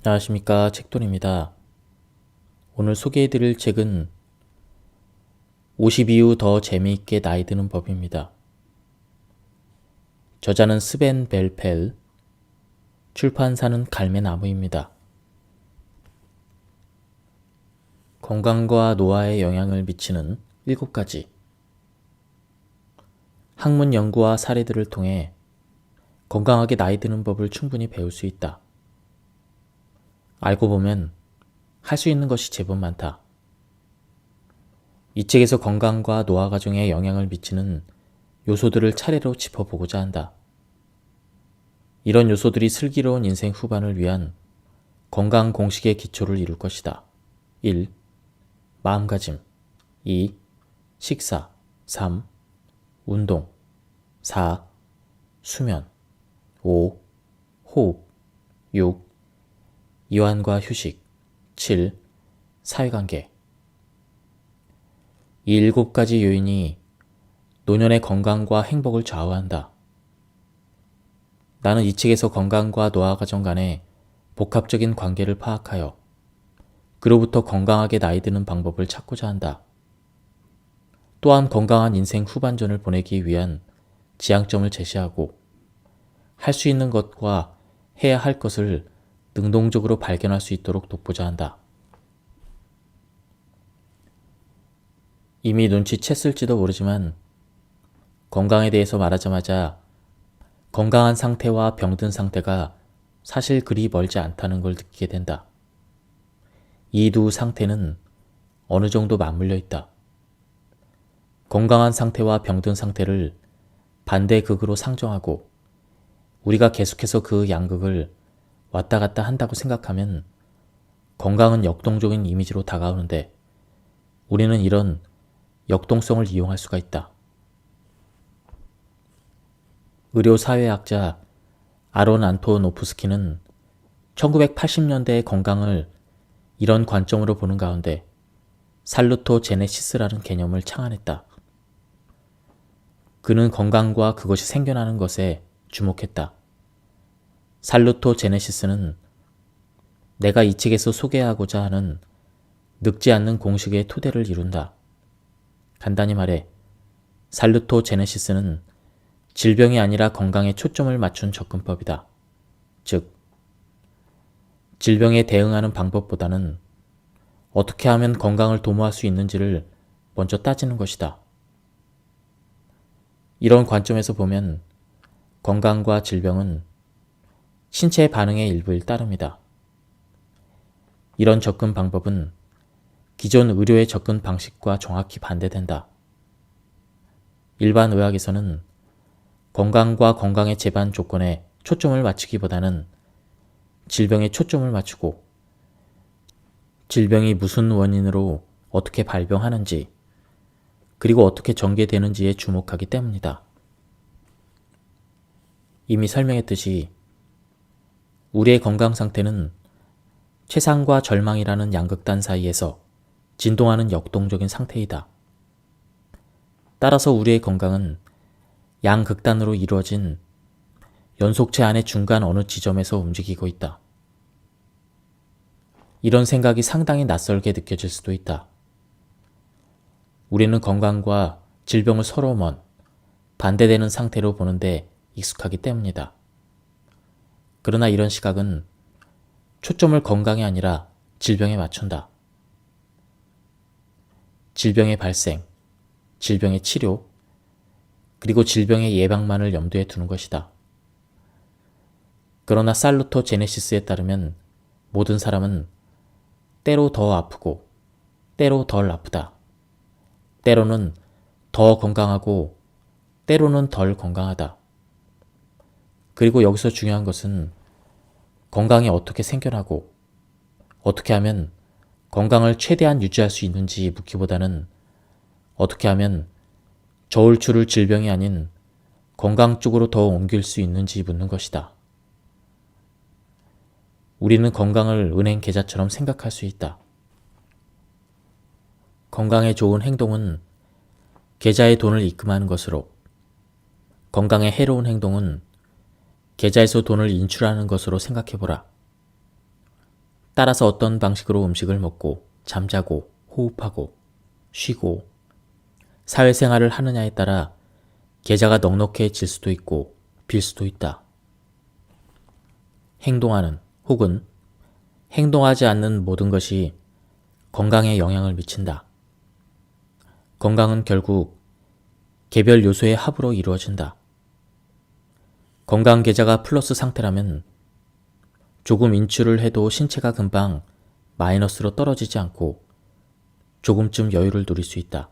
안녕하십니까, 책돈입니다. 오늘 소개해드릴 책은 50 이후 더 재미있게 나이 드는 법입니다. 저자는 스벤 벨펠, 출판사는 갈매나무입니다. 건강과 노화에 영향을 미치는 7가지 학문 연구와 사례들을 통해 건강하게 나이 드는 법을 충분히 배울 수 있다. 알고 보면 할 수 있는 것이 제법 많다. 이 책에서 건강과 노화 과정에 영향을 미치는 요소들을 차례로 짚어보고자 한다. 이런 요소들이 슬기로운 인생 후반을 위한 건강 공식의 기초를 이룰 것이다. 1. 마음가짐 2. 식사 3. 운동 4. 수면 5. 호흡 6. 이완과 휴식 7. 사회관계 이 7가지 요인이 노년의 건강과 행복을 좌우한다. 나는 이 책에서 건강과 노화 과정 간의 복합적인 관계를 파악하여 그로부터 건강하게 나이 드는 방법을 찾고자 한다. 또한 건강한 인생 후반전을 보내기 위한 지향점을 제시하고 할 수 있는 것과 해야 할 것을 능동적으로 발견할 수 있도록 돕고자 한다. 이미 눈치챘을지도 모르지만 건강에 대해서 말하자마자 건강한 상태와 병든 상태가 사실 그리 멀지 않다는 걸 느끼게 된다. 이 두 상태는 어느 정도 맞물려 있다. 건강한 상태와 병든 상태를 반대극으로 상정하고 우리가 계속해서 그 양극을 왔다 갔다 한다고 생각하면 건강은 역동적인 이미지로 다가오는데 우리는 이런 역동성을 이용할 수가 있다. 의료사회학자 아론 안토노프스키는 1980년대의 건강을 이런 관점으로 보는 가운데 살루토제네시스라는 개념을 창안했다. 그는 건강과 그것이 생겨나는 것에 주목했다. 살루토제네시스는 내가 이 책에서 소개하고자 하는 늙지 않는 공식의 토대를 이룬다. 간단히 말해 살루토제네시스는 질병이 아니라 건강에 초점을 맞춘 접근법이다. 즉, 질병에 대응하는 방법보다는 어떻게 하면 건강을 도모할 수 있는지를 먼저 따지는 것이다. 이런 관점에서 보면 건강과 질병은 신체 반응의 일부일 따름이다. 이런 접근 방법은 기존 의료의 접근 방식과 정확히 반대된다. 일반 의학에서는 건강과 건강의 재반 조건에 초점을 맞추기보다는 질병에 초점을 맞추고 질병이 무슨 원인으로 어떻게 발병하는지 그리고 어떻게 전개되는지에 주목하기 때문이다. 이미 설명했듯이 우리의 건강 상태는 최상과 절망이라는 양극단 사이에서 진동하는 역동적인 상태이다. 따라서 우리의 건강은 양극단으로 이루어진 연속체 안의 중간 어느 지점에서 움직이고 있다. 이런 생각이 상당히 낯설게 느껴질 수도 있다. 우리는 건강과 질병을 서로 먼 반대되는 상태로 보는데 익숙하기 때문이다. 그러나 이런 시각은 초점을 건강이 아니라 질병에 맞춘다. 질병의 발생, 질병의 치료, 그리고 질병의 예방만을 염두에 두는 것이다. 그러나 살루토제네시스에 따르면 모든 사람은 때로 더 아프고 때로 덜 아프다. 때로는 더 건강하고 때로는 덜 건강하다. 그리고 여기서 중요한 것은 건강이 어떻게 생겨나고 어떻게 하면 건강을 최대한 유지할 수 있는지 묻기보다는 어떻게 하면 저울추를 질병이 아닌 건강 쪽으로 더 옮길 수 있는지 묻는 것이다. 우리는 건강을 은행 계좌처럼 생각할 수 있다. 건강에 좋은 행동은 계좌에 돈을 입금하는 것으로, 건강에 해로운 행동은 계좌에서 돈을 인출하는 것으로 생각해보라. 따라서 어떤 방식으로 음식을 먹고 잠자고 호흡하고 쉬고 사회생활을 하느냐에 따라 계좌가 넉넉해질 수도 있고 빌 수도 있다. 행동하는 혹은 행동하지 않는 모든 것이 건강에 영향을 미친다. 건강은 결국 개별 요소의 합으로 이루어진다. 건강 계좌가 플러스 상태라면 조금 인출을 해도 신체가 금방 마이너스로 떨어지지 않고 조금쯤 여유를 누릴 수 있다.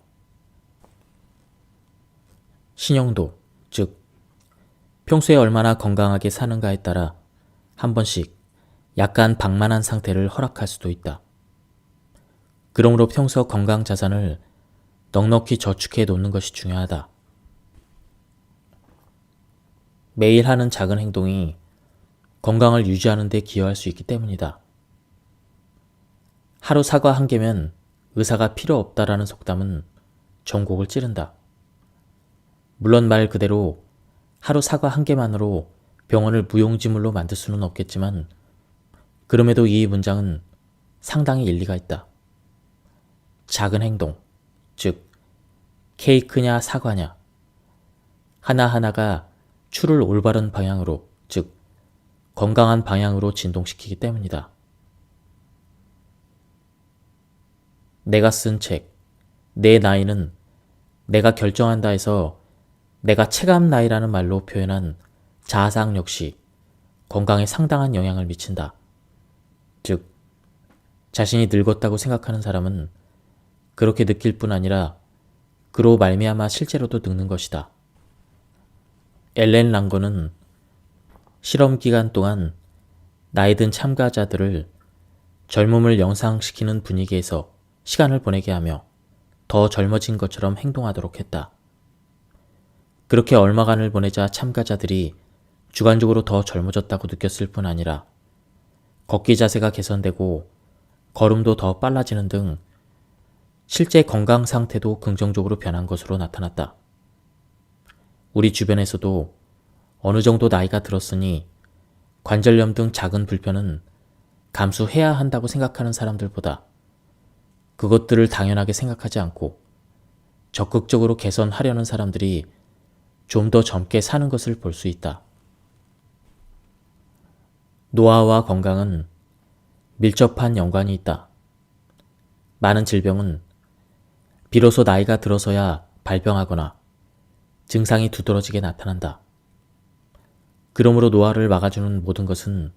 신용도, 즉 평소에 얼마나 건강하게 사는가에 따라 한 번씩 약간 방만한 상태를 허락할 수도 있다. 그러므로 평소 건강 자산을 넉넉히 저축해 놓는 것이 중요하다. 매일 하는 작은 행동이 건강을 유지하는 데 기여할 수 있기 때문이다. 하루 사과 한 개면 의사가 필요 없다라는 속담은 전곡을 찌른다. 물론 말 그대로 하루 사과 한 개만으로 병원을 무용지물로 만들 수는 없겠지만 그럼에도 이 문장은 상당히 일리가 있다. 작은 행동, 즉 케이크냐 사과냐 하나하나가 추를 올바른 방향으로, 즉 건강한 방향으로 진동시키기 때문이다. 내가 쓴 책, 내 나이는 내가 결정한다 해서 내가 체감 나이라는 말로 표현한 자아상 역시 건강에 상당한 영향을 미친다. 즉, 자신이 늙었다고 생각하는 사람은 그렇게 느낄 뿐 아니라 그로 말미암아 실제로도 늙는 것이다. 엘렌 랑거는 실험 기간 동안 나이든 참가자들을 젊음을 영상시키는 분위기에서 시간을 보내게 하며 더 젊어진 것처럼 행동하도록 했다. 그렇게 얼마간을 보내자 참가자들이 주관적으로 더 젊어졌다고 느꼈을 뿐 아니라 걷기 자세가 개선되고 걸음도 더 빨라지는 등 실제 건강 상태도 긍정적으로 변한 것으로 나타났다. 우리 주변에서도 어느 정도 나이가 들었으니 관절염 등 작은 불편은 감수해야 한다고 생각하는 사람들보다 그것들을 당연하게 생각하지 않고 적극적으로 개선하려는 사람들이 좀 더 젊게 사는 것을 볼 수 있다. 노화와 건강은 밀접한 연관이 있다. 많은 질병은 비로소 나이가 들어서야 발병하거나 증상이 두드러지게 나타난다. 그러므로 노화를 막아주는 모든 것은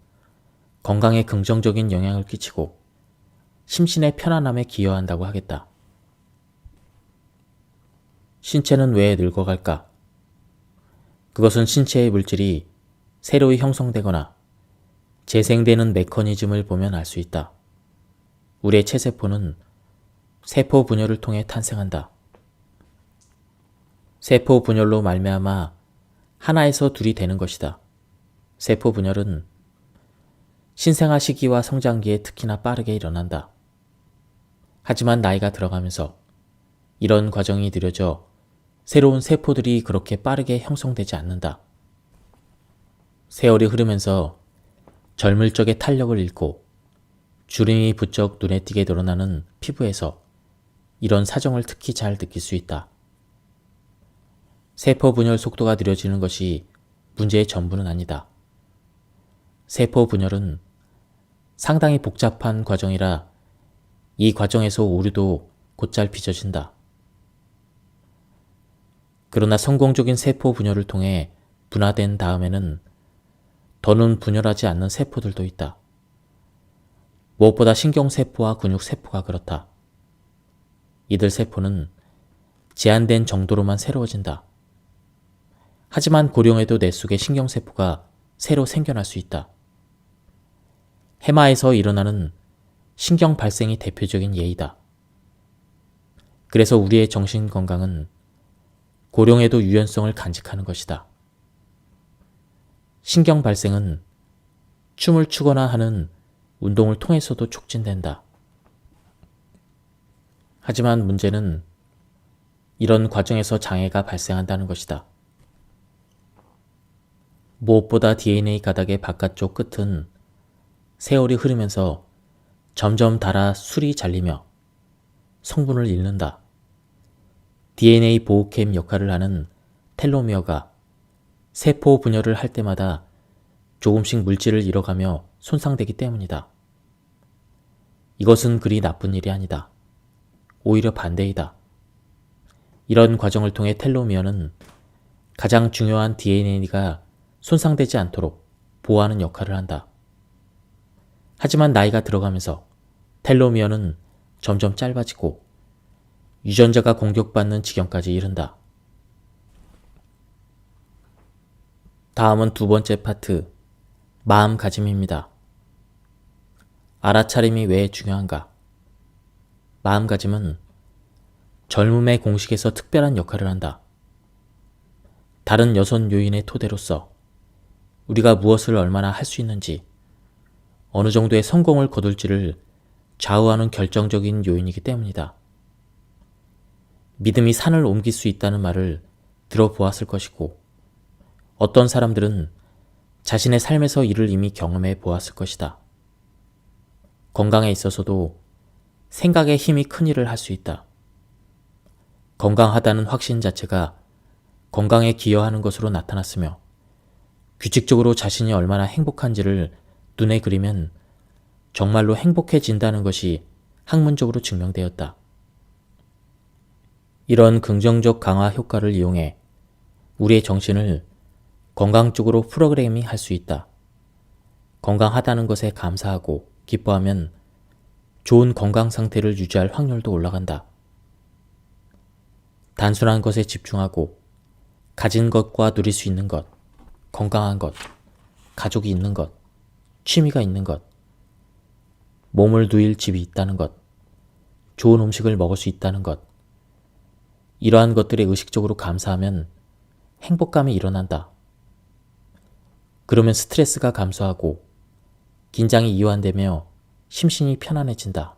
건강에 긍정적인 영향을 끼치고 심신의 편안함에 기여한다고 하겠다. 신체는 왜 늙어갈까? 그것은 신체의 물질이 새로이 형성되거나 재생되는 메커니즘을 보면 알 수 있다. 우리의 체세포는 세포 분열을 통해 탄생한다. 세포 분열로 말미암아 하나에서 둘이 되는 것이다. 세포 분열은 신생아 시기와 성장기에 특히나 빠르게 일어난다. 하지만 나이가 들어가면서 이런 과정이 느려져 새로운 세포들이 그렇게 빠르게 형성되지 않는다. 세월이 흐르면서 젊을 적의 탄력을 잃고 주름이 부쩍 눈에 띄게 드러나는 피부에서 이런 사정을 특히 잘 느낄 수 있다. 세포 분열 속도가 느려지는 것이 문제의 전부는 아니다. 세포 분열은 상당히 복잡한 과정이라 이 과정에서 오류도 곧잘 빚어진다. 그러나 성공적인 세포 분열을 통해 분화된 다음에는 더는 분열하지 않는 세포들도 있다. 무엇보다 신경세포와 근육세포가 그렇다. 이들 세포는 제한된 정도로만 새로워진다. 하지만 고령에도 뇌 속의 신경세포가 새로 생겨날 수 있다. 해마에서 일어나는 신경 발생이 대표적인 예이다. 그래서 우리의 정신 건강은 고령에도 유연성을 간직하는 것이다. 신경 발생은 춤을 추거나 하는 운동을 통해서도 촉진된다. 하지만 문제는 이런 과정에서 장애가 발생한다는 것이다. 무엇보다 DNA 가닥의 바깥쪽 끝은 세월이 흐르면서 점점 닳아 술이 잘리며 성분을 잃는다. DNA 보호캠 역할을 하는 텔로미어가 세포 분열을 할 때마다 조금씩 물질을 잃어가며 손상되기 때문이다. 이것은 그리 나쁜 일이 아니다. 오히려 반대이다. 이런 과정을 통해 텔로미어는 가장 중요한 DNA가 손상되지 않도록 보호하는 역할을 한다. 하지만 나이가 들어가면서 텔로미어는 점점 짧아지고 유전자가 공격받는 지경까지 이른다. 다음은 두 번째 파트, 마음가짐입니다. 알아차림이 왜 중요한가? 마음가짐은 젊음의 공식에서 특별한 역할을 한다. 다른 여섯 요인의 토대로서 우리가 무엇을 얼마나 할 수 있는지, 어느 정도의 성공을 거둘지를 좌우하는 결정적인 요인이기 때문이다. 믿음이 산을 옮길 수 있다는 말을 들어보았을 것이고, 어떤 사람들은 자신의 삶에서 이를 이미 경험해 보았을 것이다. 건강에 있어서도 생각의 힘이 큰 일을 할 수 있다. 건강하다는 확신 자체가 건강에 기여하는 것으로 나타났으며, 규칙적으로 자신이 얼마나 행복한지를 눈에 그리면 정말로 행복해진다는 것이 학문적으로 증명되었다. 이런 긍정적 강화 효과를 이용해 우리의 정신을 건강 쪽으로 프로그래밍 할 수 있다. 건강하다는 것에 감사하고 기뻐하면 좋은 건강 상태를 유지할 확률도 올라간다. 단순한 것에 집중하고 가진 것과 누릴 수 있는 것, 건강한 것, 가족이 있는 것, 취미가 있는 것, 몸을 누일 집이 있다는 것, 좋은 음식을 먹을 수 있다는 것, 이러한 것들에 의식적으로 감사하면 행복감이 일어난다. 그러면 스트레스가 감소하고 긴장이 이완되며 심신이 편안해진다.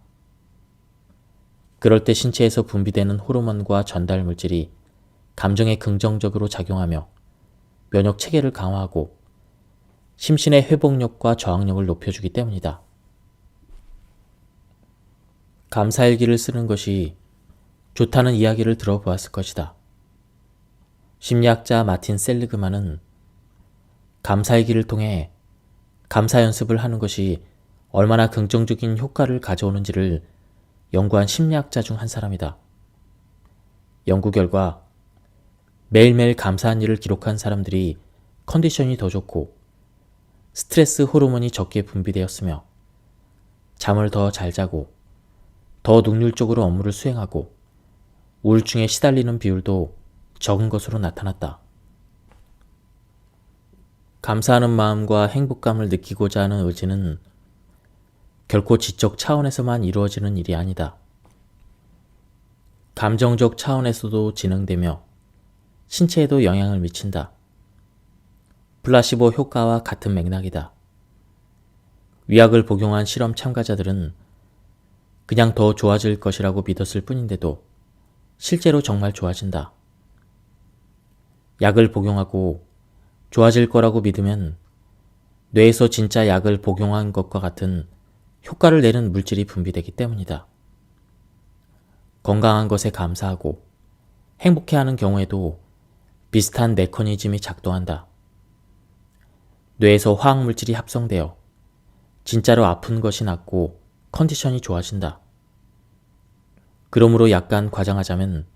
그럴 때 신체에서 분비되는 호르몬과 전달 물질이 감정에 긍정적으로 작용하며 면역 체계를 강화하고 심신의 회복력과 저항력을 높여주기 때문이다. 감사일기를 쓰는 것이 좋다는 이야기를 들어보았을 것이다. 심리학자 마틴 셀리그만은 감사일기를 통해 감사 연습을 하는 것이 얼마나 긍정적인 효과를 가져오는지를 연구한 심리학자 중 한 사람이다. 연구 결과 매일매일 감사한 일을 기록한 사람들이 컨디션이 더 좋고 스트레스 호르몬이 적게 분비되었으며 잠을 더 잘 자고 더 능률적으로 업무를 수행하고 우울증에 시달리는 비율도 적은 것으로 나타났다. 감사하는 마음과 행복감을 느끼고자 하는 의지는 결코 지적 차원에서만 이루어지는 일이 아니다. 감정적 차원에서도 진행되며 신체에도 영향을 미친다. 플라시보 효과와 같은 맥락이다. 위약을 복용한 실험 참가자들은 그냥 더 좋아질 것이라고 믿었을 뿐인데도 실제로 정말 좋아진다. 약을 복용하고 좋아질 거라고 믿으면 뇌에서 진짜 약을 복용한 것과 같은 효과를 내는 물질이 분비되기 때문이다. 건강한 것에 감사하고 행복해하는 경우에도 비슷한 메커니즘이 작동한다. 뇌에서 화학물질이 합성되어 진짜로 아픈 것이 낫고 컨디션이 좋아진다. 그러므로 약간 과장하자면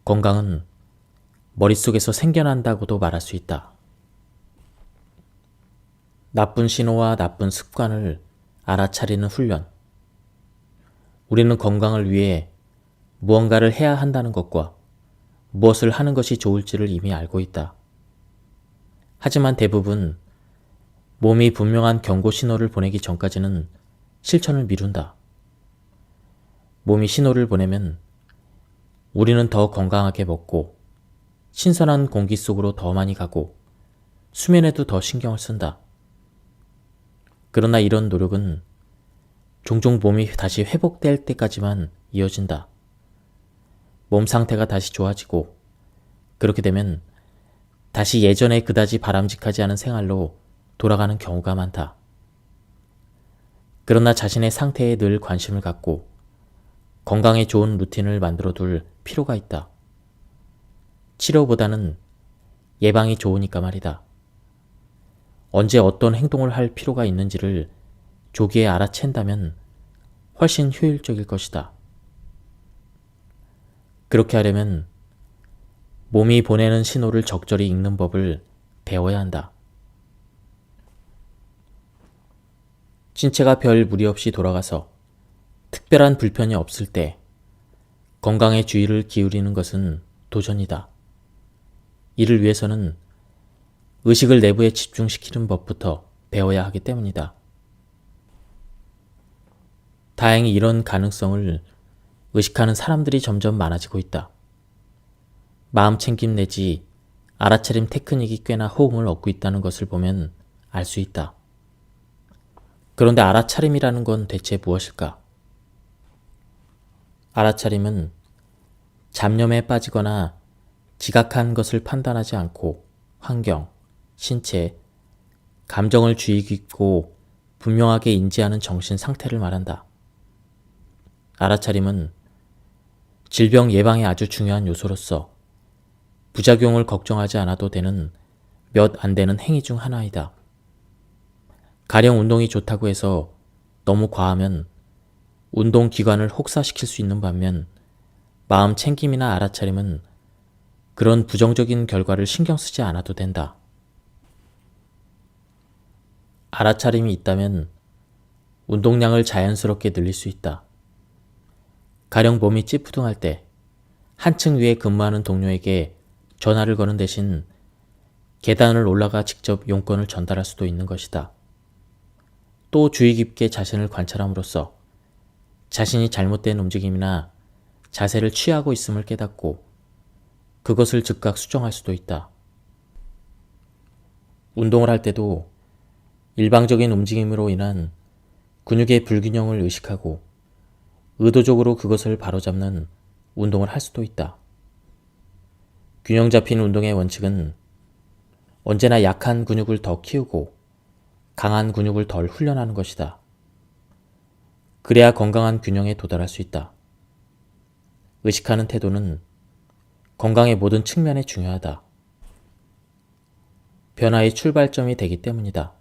건강은 머릿속에서 생겨난다고도 말할 수 있다. 나쁜 신호와 나쁜 습관을 알아차리는 훈련. 우리는 건강을 위해 무언가를 해야 한다는 것과 무엇을 하는 것이 좋을지를 이미 알고 있다. 하지만 대부분 몸이 분명한 경고 신호를 보내기 전까지는 실천을 미룬다. 몸이 신호를 보내면 우리는 더 건강하게 먹고 신선한 공기 속으로 더 많이 가고 수면에도 더 신경을 쓴다. 그러나 이런 노력은 종종 몸이 다시 회복될 때까지만 이어진다. 몸 상태가 다시 좋아지고 그렇게 되면 다시 예전에 그다지 바람직하지 않은 생활로 돌아가는 경우가 많다. 그러나 자신의 상태에 늘 관심을 갖고 건강에 좋은 루틴을 만들어 둘 필요가 있다. 치료보다는 예방이 좋으니까 말이다. 언제 어떤 행동을 할 필요가 있는지를 조기에 알아챈다면 훨씬 효율적일 것이다. 그렇게 하려면 몸이 보내는 신호를 적절히 읽는 법을 배워야 한다. 신체가 별 무리 없이 돌아가서 특별한 불편이 없을 때 건강에 주의를 기울이는 것은 도전이다. 이를 위해서는 의식을 내부에 집중시키는 법부터 배워야 하기 때문이다. 다행히 이런 가능성을 의식하는 사람들이 점점 많아지고 있다. 마음 챙김 내지 알아차림 테크닉이 꽤나 호응을 얻고 있다는 것을 보면 알 수 있다. 그런데 알아차림이라는 건 대체 무엇일까? 알아차림은 잡념에 빠지거나 지각한 것을 판단하지 않고 환경, 신체, 감정을 주의 깊고 분명하게 인지하는 정신 상태를 말한다. 알아차림은 질병 예방에 아주 중요한 요소로서 부작용을 걱정하지 않아도 되는 몇 안 되는 행위 중 하나이다. 가령 운동이 좋다고 해서 너무 과하면 운동기관을 혹사시킬 수 있는 반면 마음 챙김이나 알아차림은 그런 부정적인 결과를 신경 쓰지 않아도 된다. 알아차림이 있다면 운동량을 자연스럽게 늘릴 수 있다. 가령 몸이 찌푸둥할 때 한층 위에 근무하는 동료에게 전화를 거는 대신 계단을 올라가 직접 용건을 전달할 수도 있는 것이다. 또 주의 깊게 자신을 관찰함으로써 자신이 잘못된 움직임이나 자세를 취하고 있음을 깨닫고 그것을 즉각 수정할 수도 있다. 운동을 할 때도 일방적인 움직임으로 인한 근육의 불균형을 의식하고 의도적으로 그것을 바로잡는 운동을 할 수도 있다. 균형 잡힌 운동의 원칙은 언제나 약한 근육을 더 키우고 강한 근육을 덜 훈련하는 것이다. 그래야 건강한 균형에 도달할 수 있다. 의식하는 태도는 건강의 모든 측면에 중요하다. 변화의 출발점이 되기 때문이다.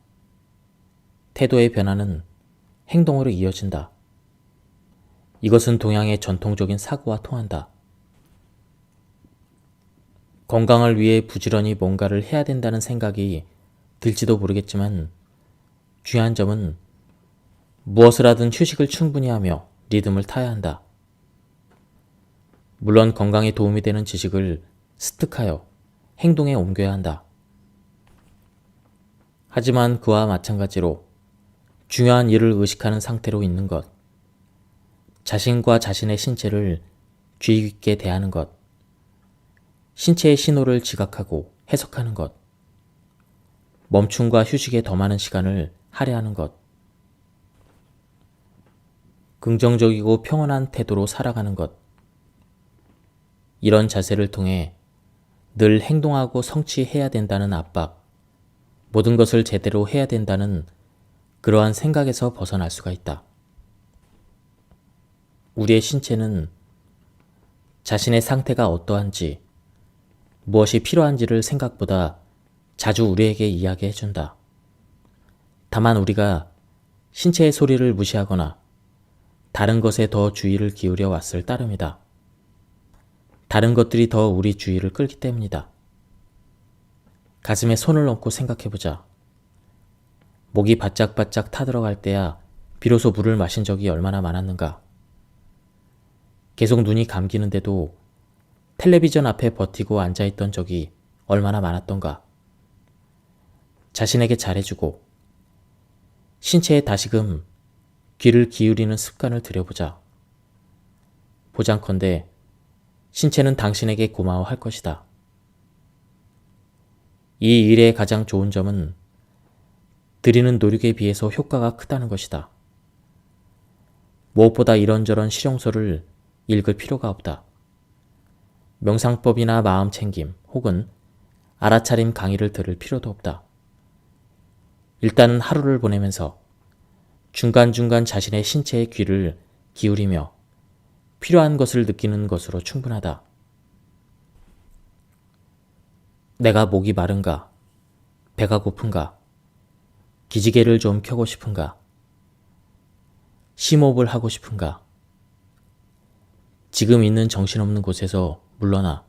태도의 변화는 행동으로 이어진다. 이것은 동양의 전통적인 사고와 통한다. 건강을 위해 부지런히 뭔가를 해야 된다는 생각이 들지도 모르겠지만 중요한 점은 무엇을 하든 휴식을 충분히 하며 리듬을 타야 한다. 물론 건강에 도움이 되는 지식을 습득하여 행동에 옮겨야 한다. 하지만 그와 마찬가지로 중요한 일을 의식하는 상태로 있는 것, 자신과 자신의 신체를 주의 깊게 대하는 것, 신체의 신호를 지각하고 해석하는 것, 멈춤과 휴식에 더 많은 시간을 할애하는 것, 긍정적이고 평온한 태도로 살아가는 것, 이런 자세를 통해 늘 행동하고 성취해야 된다는 압박, 모든 것을 제대로 해야 된다는 그러한 생각에서 벗어날 수가 있다. 우리의 신체는 자신의 상태가 어떠한지, 무엇이 필요한지를 생각보다 자주 우리에게 이야기해준다. 다만 우리가 신체의 소리를 무시하거나 다른 것에 더 주의를 기울여 왔을 따름이다. 다른 것들이 더 우리 주의를 끌기 때문이다. 가슴에 손을 얹고 생각해보자. 목이 바짝바짝 타들어갈 때야 비로소 물을 마신 적이 얼마나 많았는가. 계속 눈이 감기는데도 텔레비전 앞에 버티고 앉아있던 적이 얼마나 많았던가. 자신에게 잘해주고 신체에 다시금 귀를 기울이는 습관을 들여보자. 보장컨대 신체는 당신에게 고마워할 것이다. 이 일의 가장 좋은 점은 들이는 노력에 비해서 효과가 크다는 것이다. 무엇보다 이런저런 실용서를 읽을 필요가 없다. 명상법이나 마음챙김 혹은 알아차림 강의를 들을 필요도 없다. 일단은 하루를 보내면서 중간중간 자신의 신체의 귀를 기울이며 필요한 것을 느끼는 것으로 충분하다. 내가 목이 마른가? 배가 고픈가? 기지개를 좀 켜고 싶은가? 심호흡을 하고 싶은가? 지금 있는 정신없는 곳에서 물러나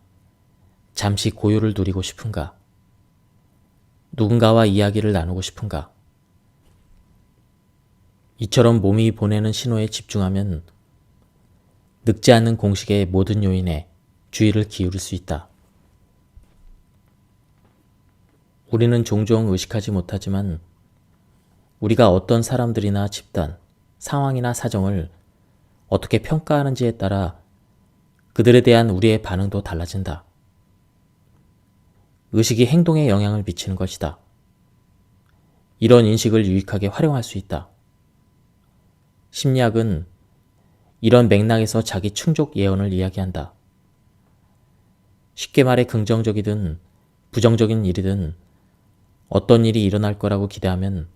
잠시 고요를 누리고 싶은가? 누군가와 이야기를 나누고 싶은가? 이처럼 몸이 보내는 신호에 집중하면 늙지 않는 공식의 모든 요인에 주의를 기울일 수 있다. 우리는 종종 의식하지 못하지만 우리가 어떤 사람들이나 집단, 상황이나 사정을 어떻게 평가하는지에 따라 그들에 대한 우리의 반응도 달라진다. 의식이 행동에 영향을 미치는 것이다. 이런 인식을 유익하게 활용할 수 있다. 심리학은 이런 맥락에서 자기 충족 예언을 이야기한다. 쉽게 말해 긍정적이든 부정적인 일이든 어떤 일이 일어날 거라고 기대하면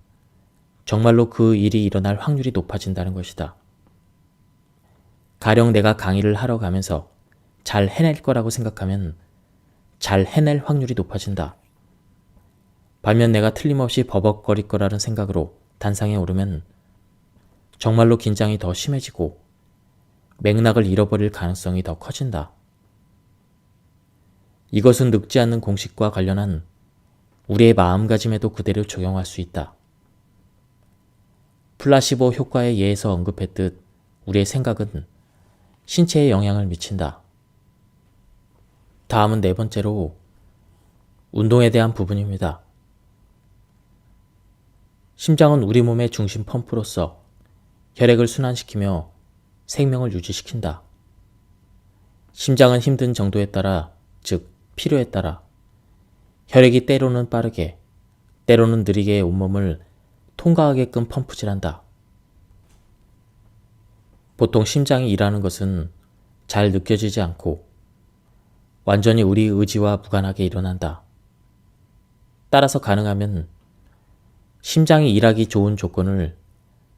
정말로 그 일이 일어날 확률이 높아진다는 것이다. 가령 내가 강의를 하러 가면서 잘 해낼 거라고 생각하면 잘 해낼 확률이 높아진다. 반면 내가 틀림없이 버벅거릴 거라는 생각으로 단상에 오르면 정말로 긴장이 더 심해지고 맥락을 잃어버릴 가능성이 더 커진다. 이것은 늙지 않는 공식과 관련한 우리의 마음가짐에도 그대로 적용할 수 있다. 플라시보 효과의 예에서 언급했듯 우리의 생각은 신체에 영향을 미친다. 다음은 네 번째로 운동에 대한 부분입니다. 심장은 우리 몸의 중심 펌프로서 혈액을 순환시키며 생명을 유지시킨다. 심장은 힘든 정도에 따라, 즉 필요에 따라 혈액이 때로는 빠르게, 때로는 느리게 온몸을 통과하게끔 펌프질한다. 보통 심장이 일하는 것은 잘 느껴지지 않고 완전히 우리 의지와 무관하게 일어난다. 따라서 가능하면 심장이 일하기 좋은 조건을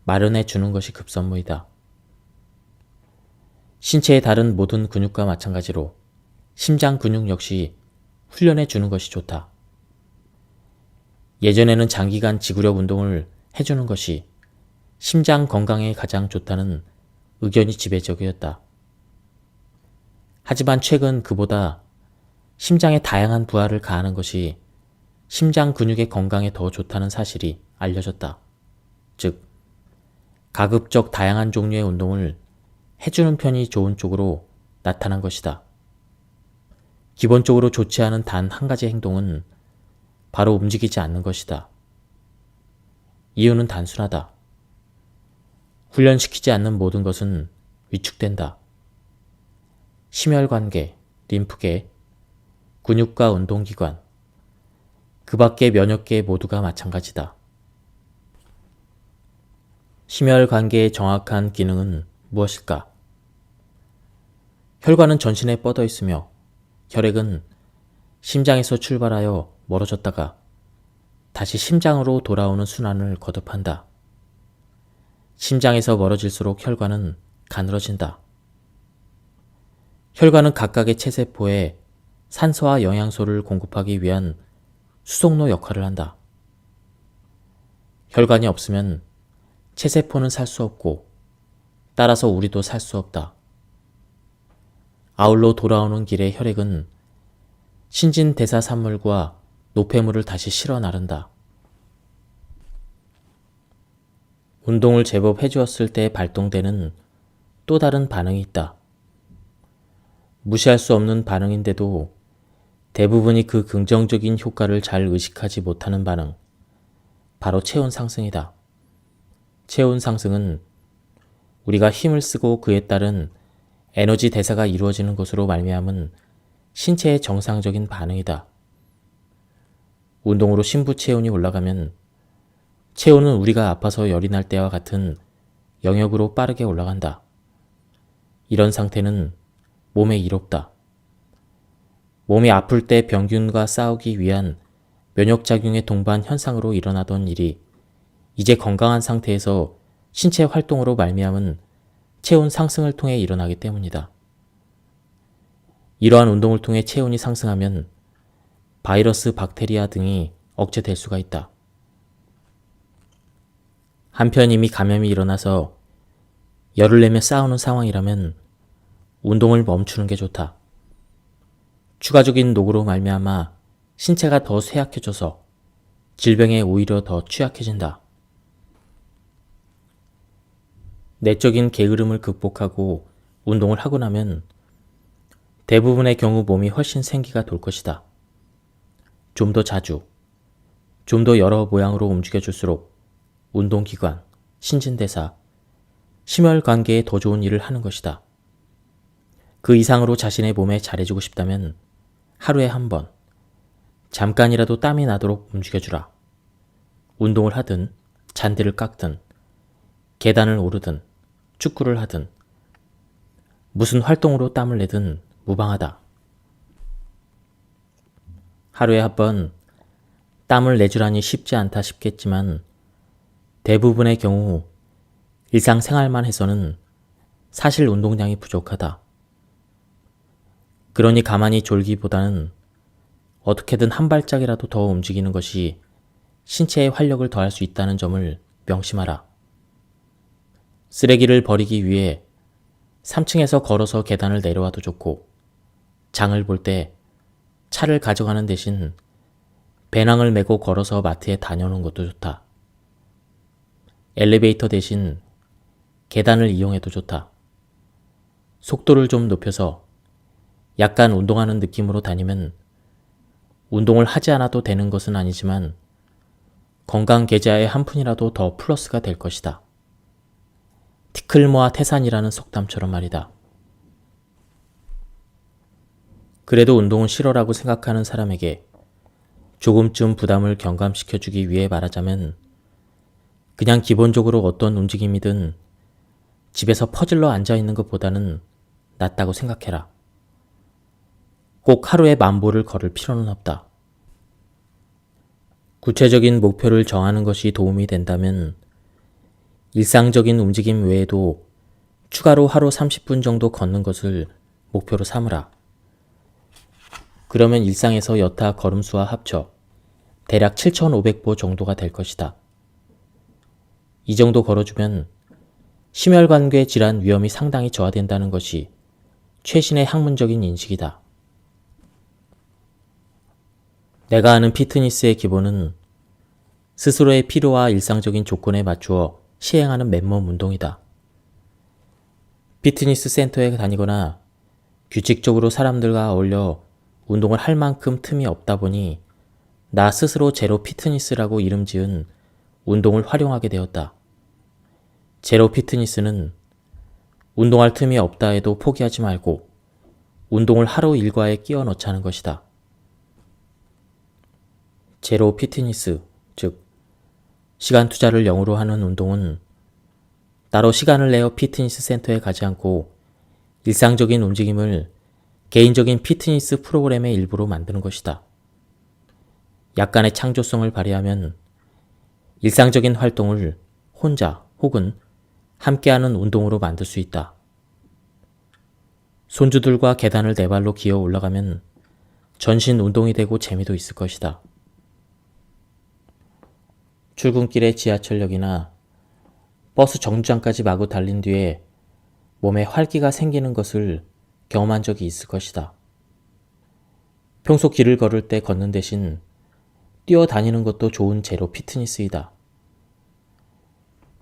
마련해 주는 것이 급선무이다. 신체의 다른 모든 근육과 마찬가지로 심장 근육 역시 훈련해 주는 것이 좋다. 예전에는 장기간 지구력 운동을 해주는 것이 심장 건강에 가장 좋다는 의견이 지배적이었다. 하지만 최근 그보다 심장에 다양한 부하를 가하는 것이 심장 근육의 건강에 더 좋다는 사실이 알려졌다. 즉, 가급적 다양한 종류의 운동을 해주는 편이 좋은 쪽으로 나타난 것이다. 기본적으로 좋지 않은 단 한 가지 행동은 바로 움직이지 않는 것이다. 이유는 단순하다. 훈련시키지 않는 모든 것은 위축된다. 심혈관계, 림프계, 근육과 운동기관, 그 밖의 면역계 모두가 마찬가지다. 심혈관계의 정확한 기능은 무엇일까? 혈관은 전신에 뻗어 있으며 혈액은 심장에서 출발하여 멀어졌다가 다시 심장으로 돌아오는 순환을 거듭한다. 심장에서 멀어질수록 혈관은 가늘어진다. 혈관은 각각의 체세포에 산소와 영양소를 공급하기 위한 수송로 역할을 한다. 혈관이 없으면 체세포는 살 수 없고 따라서 우리도 살 수 없다. 아울러 돌아오는 길에 혈액은 신진대사산물과 노폐물을 다시 실어 나른다. 운동을 제법 해주었을 때 발동되는 또 다른 반응이 있다. 무시할 수 없는 반응인데도 대부분이 그 긍정적인 효과를 잘 의식하지 못하는 반응, 바로 체온 상승이다. 체온 상승은 우리가 힘을 쓰고 그에 따른 에너지 대사가 이루어지는 것으로 말미암은 신체의 정상적인 반응이다. 운동으로 심부 체온이 올라가면 체온은 우리가 아파서 열이 날 때와 같은 영역으로 빠르게 올라간다. 이런 상태는 몸에 이롭다. 몸이 아플 때 병균과 싸우기 위한 면역작용의 동반 현상으로 일어나던 일이 이제 건강한 상태에서 신체 활동으로 말미암은 체온 상승을 통해 일어나기 때문이다. 이러한 운동을 통해 체온이 상승하면 바이러스, 박테리아 등이 억제될 수가 있다. 한편 이미 감염이 일어나서 열을 내며 싸우는 상황이라면 운동을 멈추는 게 좋다. 추가적인 노고로 말미암아 신체가 더 쇠약해져서 질병에 오히려 더 취약해진다. 내적인 게으름을 극복하고 운동을 하고 나면 대부분의 경우 몸이 훨씬 생기가 돌 것이다. 좀 더 자주, 좀 더 여러 모양으로 움직여줄수록 운동기관, 신진대사, 심혈관계에 더 좋은 일을 하는 것이다. 그 이상으로 자신의 몸에 잘해주고 싶다면 하루에 한 번, 잠깐이라도 땀이 나도록 움직여주라. 운동을 하든, 잔디를 깎든, 계단을 오르든, 축구를 하든, 무슨 활동으로 땀을 내든 무방하다. 하루에 한 번 땀을 내주라니 쉽지 않다 싶겠지만 대부분의 경우 일상생활만 해서는 사실 운동량이 부족하다. 그러니 가만히 졸기보다는 어떻게든 한 발짝이라도 더 움직이는 것이 신체의 활력을 더할 수 있다는 점을 명심하라. 쓰레기를 버리기 위해 3층에서 걸어서 계단을 내려와도 좋고, 장을 볼 때 차를 가져가는 대신 배낭을 메고 걸어서 마트에 다녀오는 것도 좋다. 엘리베이터 대신 계단을 이용해도 좋다. 속도를 좀 높여서 약간 운동하는 느낌으로 다니면 운동을 하지 않아도 되는 것은 아니지만 건강 계좌에 한 푼이라도 더 플러스가 될 것이다. 티끌모아 태산이라는 속담처럼 말이다. 그래도 운동은 싫어라고 생각하는 사람에게 조금쯤 부담을 경감시켜주기 위해 말하자면 그냥 기본적으로 어떤 움직임이든 집에서 퍼질러 앉아있는 것보다는 낫다고 생각해라. 꼭 하루에 10,000보를 걸을 필요는 없다. 구체적인 목표를 정하는 것이 도움이 된다면 일상적인 움직임 외에도 추가로 하루 30분 정도 걷는 것을 목표로 삼으라. 그러면 일상에서 여타 걸음수와 합쳐 대략 7,500보 정도가 될 것이다. 이 정도 걸어주면 심혈관계 질환 위험이 상당히 저하된다는 것이 최신의 학문적인 인식이다. 내가 아는 피트니스의 기본은 스스로의 필요와 일상적인 조건에 맞추어 시행하는 맨몸 운동이다. 피트니스 센터에 다니거나 규칙적으로 사람들과 어울려 운동을 할 만큼 틈이 없다 보니 나 스스로 제로 피트니스라고 이름 지은 운동을 활용하게 되었다. 제로 피트니스는 운동할 틈이 없다 해도 포기하지 말고 운동을 하루 일과에 끼워 넣자는 것이다. 제로 피트니스, 즉 시간 투자를 0으로 하는 운동은 따로 시간을 내어 피트니스 센터에 가지 않고 일상적인 움직임을 개인적인 피트니스 프로그램의 일부로 만드는 것이다. 약간의 창조성을 발휘하면 일상적인 활동을 혼자 혹은 함께하는 운동으로 만들 수 있다. 손주들과 계단을 4발로 기어 올라가면 전신 운동이 되고 재미도 있을 것이다. 출근길의 지하철역이나 버스 정류장까지 마구 달린 뒤에 몸에 활기가 생기는 것을 경험한 적이 있을 것이다. 평소 길을 걸을 때 걷는 대신 뛰어다니는 것도 좋은 제로 피트니스이다.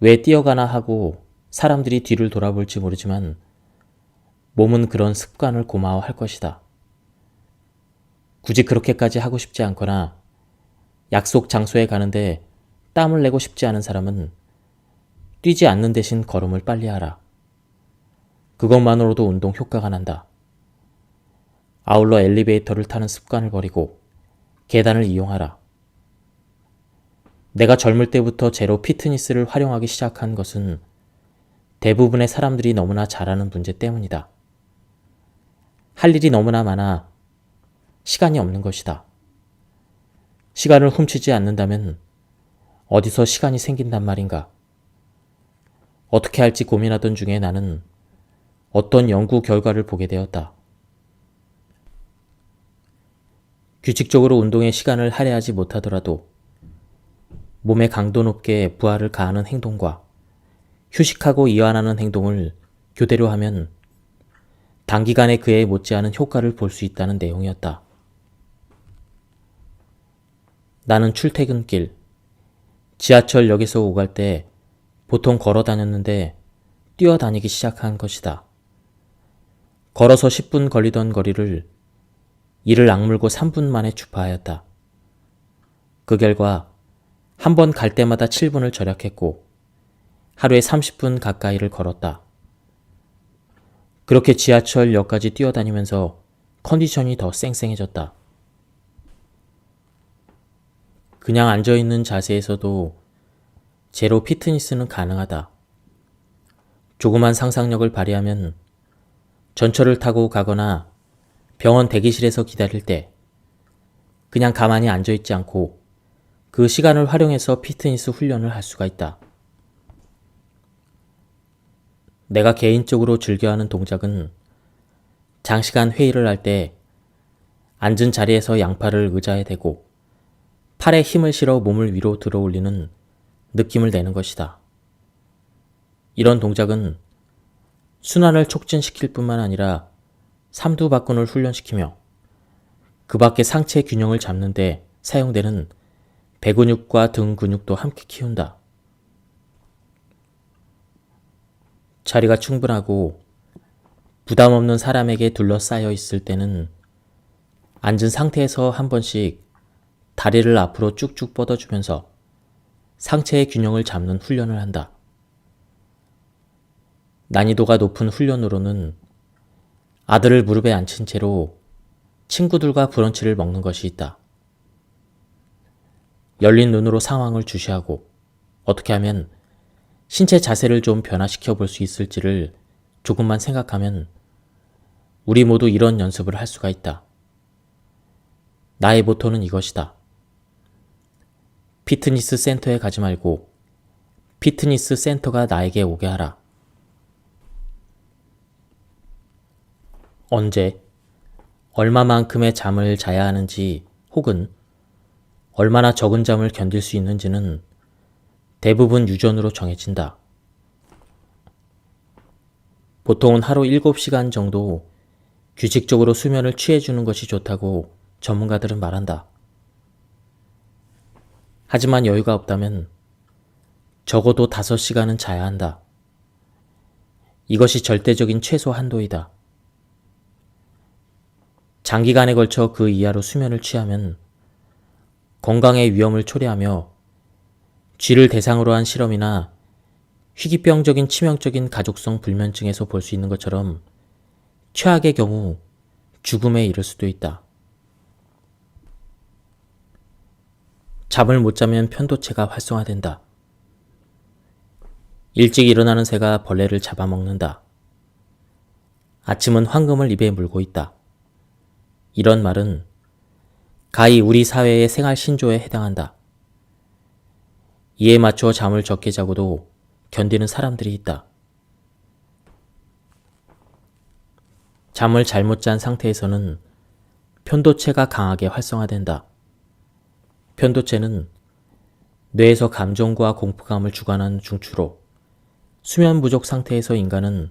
왜 뛰어가나 하고 사람들이 뒤를 돌아볼지 모르지만 몸은 그런 습관을 고마워할 것이다. 굳이 그렇게까지 하고 싶지 않거나 약속 장소에 가는데 땀을 내고 싶지 않은 사람은 뛰지 않는 대신 걸음을 빨리 하라. 그것만으로도 운동 효과가 난다. 아울러 엘리베이터를 타는 습관을 버리고 계단을 이용하라. 내가 젊을 때부터 제로 피트니스를 활용하기 시작한 것은 대부분의 사람들이 너무나 잘하는 문제 때문이다. 할 일이 너무나 많아 시간이 없는 것이다. 시간을 훔치지 않는다면 어디서 시간이 생긴단 말인가? 어떻게 할지 고민하던 중에 나는 어떤 연구 결과를 보게 되었다. 규칙적으로 운동에 시간을 할애하지 못하더라도 몸에 강도 높게 부하를 가하는 행동과 휴식하고 이완하는 행동을 교대로 하면 단기간에 그에 못지않은 효과를 볼 수 있다는 내용이었다. 나는 출퇴근길, 지하철역에서 오갈 때 보통 걸어 다녔는데 뛰어다니기 시작한 것이다. 걸어서 10분 걸리던 거리를 이를 악물고 3분 만에 주파하였다. 그 결과 한 번 갈 때마다 7분을 절약했고 하루에 30분 가까이를 걸었다. 그렇게 지하철역까지 뛰어다니면서 컨디션이 더 쌩쌩해졌다. 그냥 앉아있는 자세에서도 제로 피트니스는 가능하다. 조그만 상상력을 발휘하면 전철을 타고 가거나 병원 대기실에서 기다릴 때 그냥 가만히 앉아있지 않고 그 시간을 활용해서 피트니스 훈련을 할 수가 있다. 내가 개인적으로 즐겨하는 동작은 장시간 회의를 할 때 앉은 자리에서 양팔을 의자에 대고 팔에 힘을 실어 몸을 위로 들어 올리는 느낌을 내는 것이다. 이런 동작은 순환을 촉진시킬 뿐만 아니라 삼두박근을 훈련시키며 그 밖에 상체 균형을 잡는 데 사용되는 배 근육과 등 근육도 함께 키운다. 자리가 충분하고 부담 없는 사람에게 둘러싸여 있을 때는 앉은 상태에서 한 번씩 다리를 앞으로 쭉쭉 뻗어주면서 상체의 균형을 잡는 훈련을 한다. 난이도가 높은 훈련으로는 아들을 무릎에 앉힌 채로 친구들과 브런치를 먹는 것이 있다. 열린 눈으로 상황을 주시하고 어떻게 하면 신체 자세를 좀 변화시켜 볼 수 있을지를 조금만 생각하면 우리 모두 이런 연습을 할 수가 있다. 나의 모토는 이것이다. 피트니스 센터에 가지 말고 피트니스 센터가 나에게 오게 하라. 언제, 얼마만큼의 잠을 자야 하는지 혹은 얼마나 적은 잠을 견딜 수 있는지는 대부분 유전으로 정해진다. 보통은 하루 7시간 정도 규칙적으로 수면을 취해주는 것이 좋다고 전문가들은 말한다. 하지만 여유가 없다면 적어도 5시간은 자야 한다. 이것이 절대적인 최소 한도이다. 장기간에 걸쳐 그 이하로 수면을 취하면 건강의 위험을 초래하며 쥐를 대상으로 한 실험이나 희귀병적인 치명적인 가족성 불면증에서 볼 수 있는 것처럼 최악의 경우 죽음에 이를 수도 있다. 잠을 못 자면 편도체가 활성화된다. 일찍 일어나는 새가 벌레를 잡아먹는다. 아침은 황금을 입에 물고 있다. 이런 말은 가히 우리 사회의 생활 신조에 해당한다. 이에 맞춰 잠을 적게 자고도 견디는 사람들이 있다. 잠을 잘못 잔 상태에서는 편도체가 강하게 활성화된다. 편도체는 뇌에서 감정과 공포감을 주관하는 중추로 수면 부족 상태에서 인간은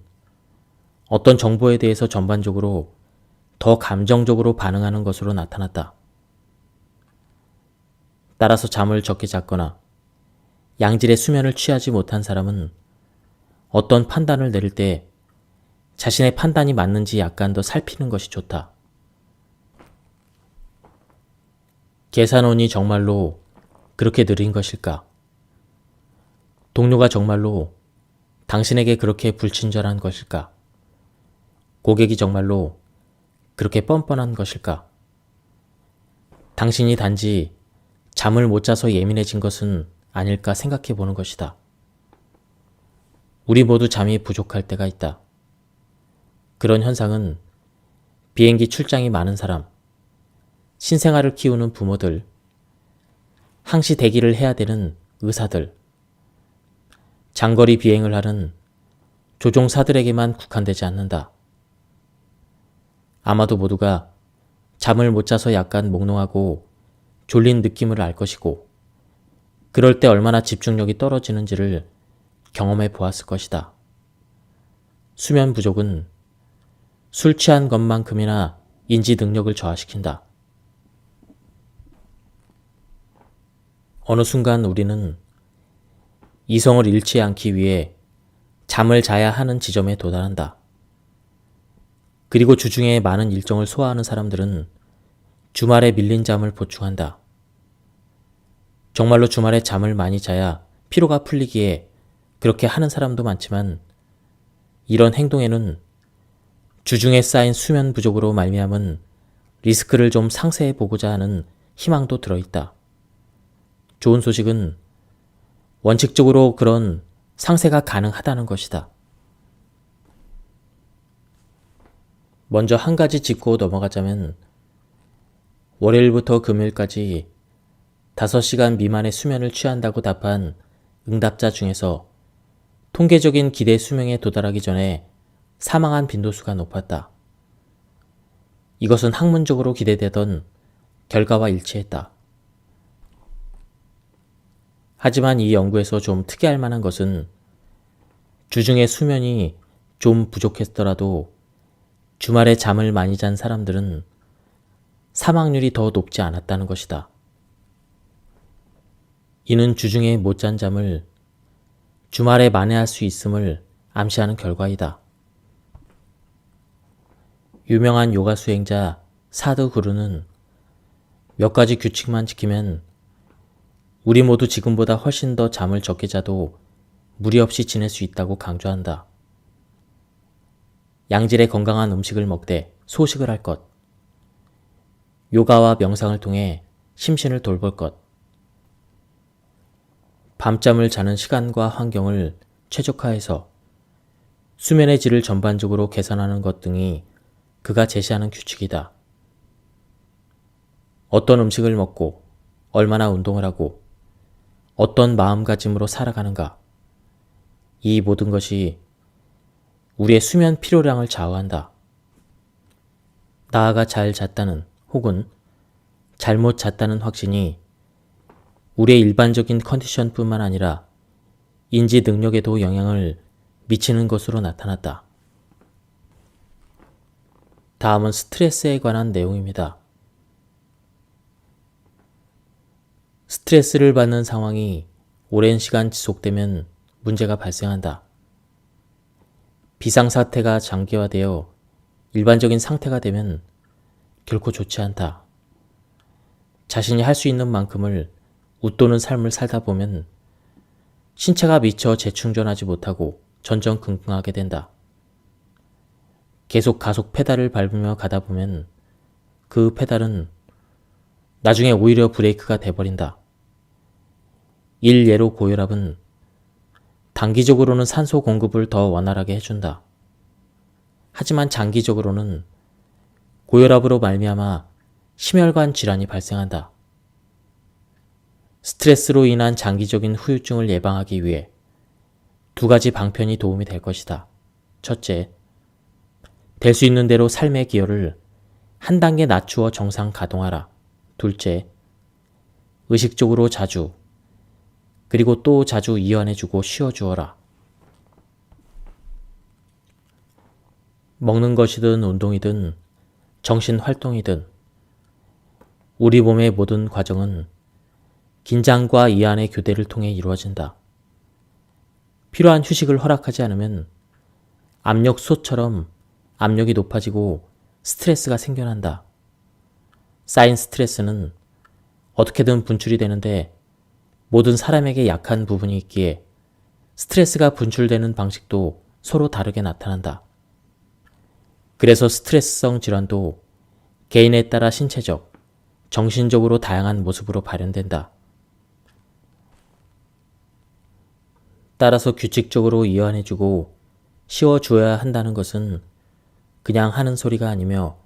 어떤 정보에 대해서 전반적으로 더 감정적으로 반응하는 것으로 나타났다. 따라서 잠을 적게 잤거나 양질의 수면을 취하지 못한 사람은 어떤 판단을 내릴 때 자신의 판단이 맞는지 약간 더 살피는 것이 좋다. 계산원이 정말로 그렇게 느린 것일까? 동료가 정말로 당신에게 그렇게 불친절한 것일까? 고객이 정말로 그렇게 뻔뻔한 것일까? 당신이 단지 잠을 못 자서 예민해진 것은 아닐까 생각해 보는 것이다. 우리 모두 잠이 부족할 때가 있다. 그런 현상은 비행기 출장이 많은 사람, 신생아를 키우는 부모들, 항시 대기를 해야 되는 의사들, 장거리 비행을 하는 조종사들에게만 국한되지 않는다. 아마도 모두가 잠을 못 자서 약간 몽롱하고 졸린 느낌을 알 것이고, 그럴 때 얼마나 집중력이 떨어지는지를 경험해 보았을 것이다. 수면 부족은 술 취한 것만큼이나 인지 능력을 저하시킨다. 어느 순간 우리는 이성을 잃지 않기 위해 잠을 자야 하는 지점에 도달한다. 그리고 주중에 많은 일정을 소화하는 사람들은 주말에 밀린 잠을 보충한다. 정말로 주말에 잠을 많이 자야 피로가 풀리기에 그렇게 하는 사람도 많지만, 이런 행동에는 주중에 쌓인 수면 부족으로 말미암은 리스크를 좀 상세해 보고자 하는 희망도 들어있다. 좋은 소식은 원칙적으로 그런 상세가 가능하다는 것이다. 먼저 한 가지 짚고 넘어가자면, 월요일부터 금요일까지 5시간 미만의 수면을 취한다고 답한 응답자 중에서 통계적인 기대 수명에 도달하기 전에 사망한 빈도수가 높았다. 이것은 학문적으로 기대되던 결과와 일치했다. 하지만 이 연구에서 좀 특이할 만한 것은 주중에 수면이 좀 부족했더라도 주말에 잠을 많이 잔 사람들은 사망률이 더 높지 않았다는 것이다. 이는 주중에 못 잔 잠을 주말에 만회할 수 있음을 암시하는 결과이다. 유명한 요가 수행자 사드구루는 몇 가지 규칙만 지키면 우리 모두 지금보다 훨씬 더 잠을 적게 자도 무리 없이 지낼 수 있다고 강조한다. 양질의 건강한 음식을 먹되 소식을 할 것, 요가와 명상을 통해 심신을 돌볼 것, 밤잠을 자는 시간과 환경을 최적화해서 수면의 질을 전반적으로 개선하는 것 등이 그가 제시하는 규칙이다. 어떤 음식을 먹고 얼마나 운동을 하고 어떤 마음가짐으로 살아가는가, 이 모든 것이 우리의 수면 필요량을 좌우한다. 나아가 잘 잤다는 혹은 잘못 잤다는 확신이 우리의 일반적인 컨디션뿐만 아니라 인지 능력에도 영향을 미치는 것으로 나타났다. 다음은 스트레스에 관한 내용입니다. 스트레스를 받는 상황이 오랜 시간 지속되면 문제가 발생한다. 비상사태가 장기화되어 일반적인 상태가 되면 결코 좋지 않다. 자신이 할 수 있는 만큼을 웃도는 삶을 살다 보면 신체가 미처 재충전하지 못하고 전전긍긍하게 된다. 계속 가속 페달을 밟으며 가다 보면 그 페달은 나중에 오히려 브레이크가 돼버린다. 일예로 고혈압은 단기적으로는 산소 공급을 더 원활하게 해준다. 하지만 장기적으로는 고혈압으로 말미암아 심혈관 질환이 발생한다. 스트레스로 인한 장기적인 후유증을 예방하기 위해 2가지 방편이 도움이 될 것이다. 첫째, 될 수 있는 대로 삶의 기여를 한 단계 낮추어 정상 가동하라. 둘째, 의식적으로 자주, 그리고 또 자주 이완해주고 쉬어주어라. 먹는 것이든 운동이든 정신활동이든 우리 몸의 모든 과정은 긴장과 이완의 교대를 통해 이루어진다. 필요한 휴식을 허락하지 않으면 압력솥처럼 압력이 높아지고 스트레스가 생겨난다. 쌓인 스트레스는 어떻게든 분출이 되는데 모든 사람에게 약한 부분이 있기에 스트레스가 분출되는 방식도 서로 다르게 나타난다. 그래서 스트레스성 질환도 개인에 따라 신체적, 정신적으로 다양한 모습으로 발현된다. 따라서 규칙적으로 이완해주고 쉬어줘야 한다는 것은 그냥 하는 소리가 아니며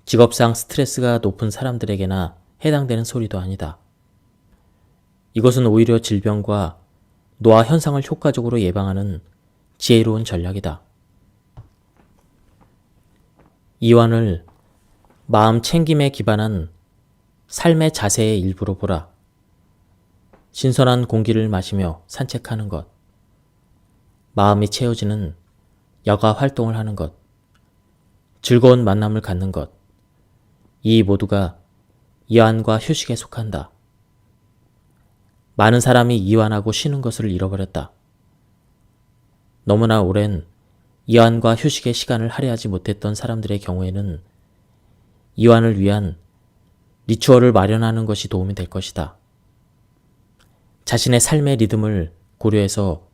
직업상 스트레스가 높은 사람들에게나 해당되는 소리도 아니다. 이것은 오히려 질병과 노화 현상을 효과적으로 예방하는 지혜로운 전략이다. 이완을 마음 챙김에 기반한 삶의 자세의 일부로 보라. 신선한 공기를 마시며 산책하는 것, 마음이 채워지는 여가 활동을 하는 것, 즐거운 만남을 갖는 것, 이 모두가 이완과 휴식에 속한다. 많은 사람이 이완하고 쉬는 것을 잃어버렸다. 너무나 오랜 이완과 휴식의 시간을 할애하지 못했던 사람들의 경우에는 이완을 위한 리추얼을 마련하는 것이 도움이 될 것이다. 자신의 삶의 리듬을 고려해서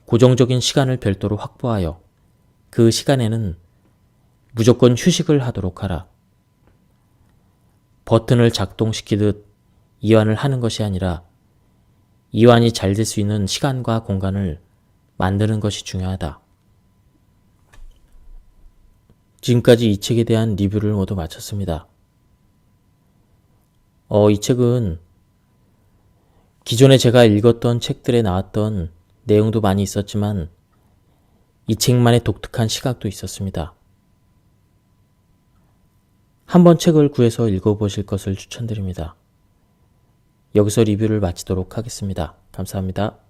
고정적인 시간을 별도로 확보하여 그 시간에는 무조건 휴식을 하도록 하라. 버튼을 작동시키듯 이완을 하는 것이 아니라 이완이 잘 될 수 있는 시간과 공간을 만드는 것이 중요하다. 지금까지 이 책에 대한 리뷰를 모두 마쳤습니다. 이 책은 기존에 제가 읽었던 책들에 나왔던 내용도 많이 있었지만 이 책만의 독특한 시각도 있었습니다. 한번 책을 구해서 읽어보실 것을 추천드립니다. 여기서 리뷰를 마치도록 하겠습니다. 감사합니다.